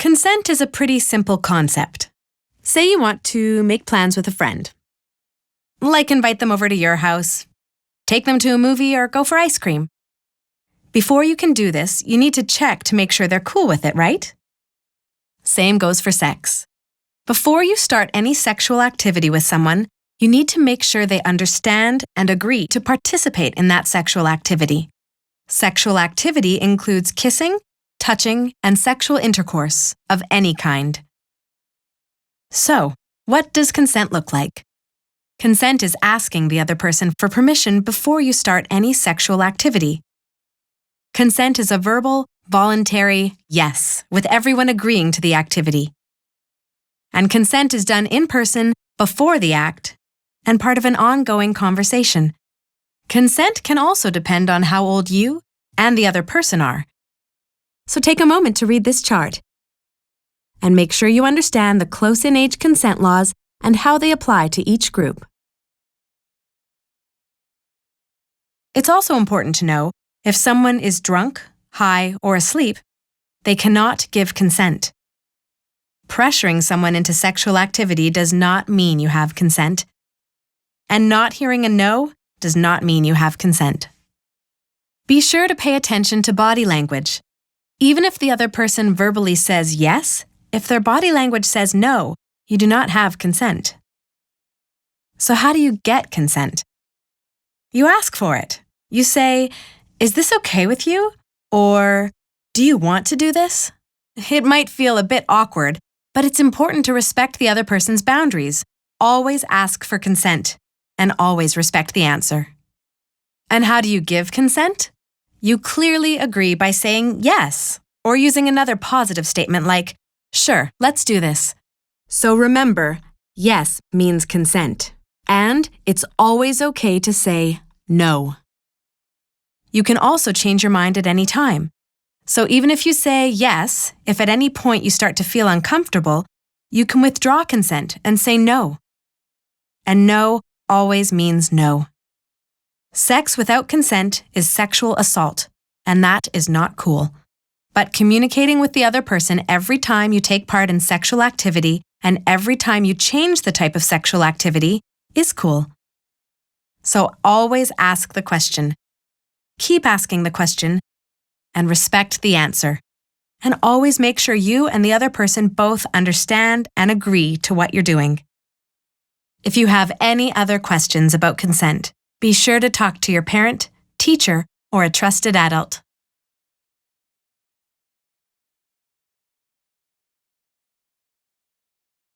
Consent is a pretty simple concept. Say you want to make plans with a friend. Like invite them over to your house, take them to a movie, or go for ice cream. Before you can do this, you need to check to make sure they're cool with it, right? Same goes for sex. Before you start any sexual activity with someone, you need to make sure they understand and agree to participate in that sexual activity. Sexual activity includes kissing, touching, and sexual intercourse of any kind. So, what does consent look like? Consent is asking the other person for permission before you start any sexual activity. Consent is a verbal, voluntary yes, with everyone agreeing to the activity. And consent is done in person before the act and part of an ongoing conversation. Consent can also depend on how old you and the other person are. So take a moment to read this chart and make sure you understand the close-in-age consent laws and how they apply to each group. It's also important to know if someone is drunk, high, or asleep, they cannot give consent. Pressuring someone into sexual activity does not mean you have consent. And not hearing a no does not mean you have consent. Be sure to pay attention to body language. Even if the other person verbally says yes, if their body language says no, you do not have consent. So how do you get consent? You ask for it. You say, "Is this okay with you?" Or, "Do you want to do this?" It might feel a bit awkward, but it's important to respect the other person's boundaries. Always ask for consent, and always respect the answer. And how do you give consent? You clearly agree by saying yes, or using another positive statement like, "Sure, let's do this." So remember, yes means consent, and it's always okay to say no. You can also change your mind at any time. So even if you say yes, if at any point you start to feel uncomfortable, you can withdraw consent and say no. And no always means no. Sex without consent is sexual assault, and that is not cool. But communicating with the other person every time you take part in sexual activity and every time you change the type of sexual activity is cool. So always ask the question. Keep asking the question and respect the answer. And always make sure you and the other person both understand and agree to what you're doing. If you have any other questions about consent, be sure to talk to your parent, teacher, or a trusted adult.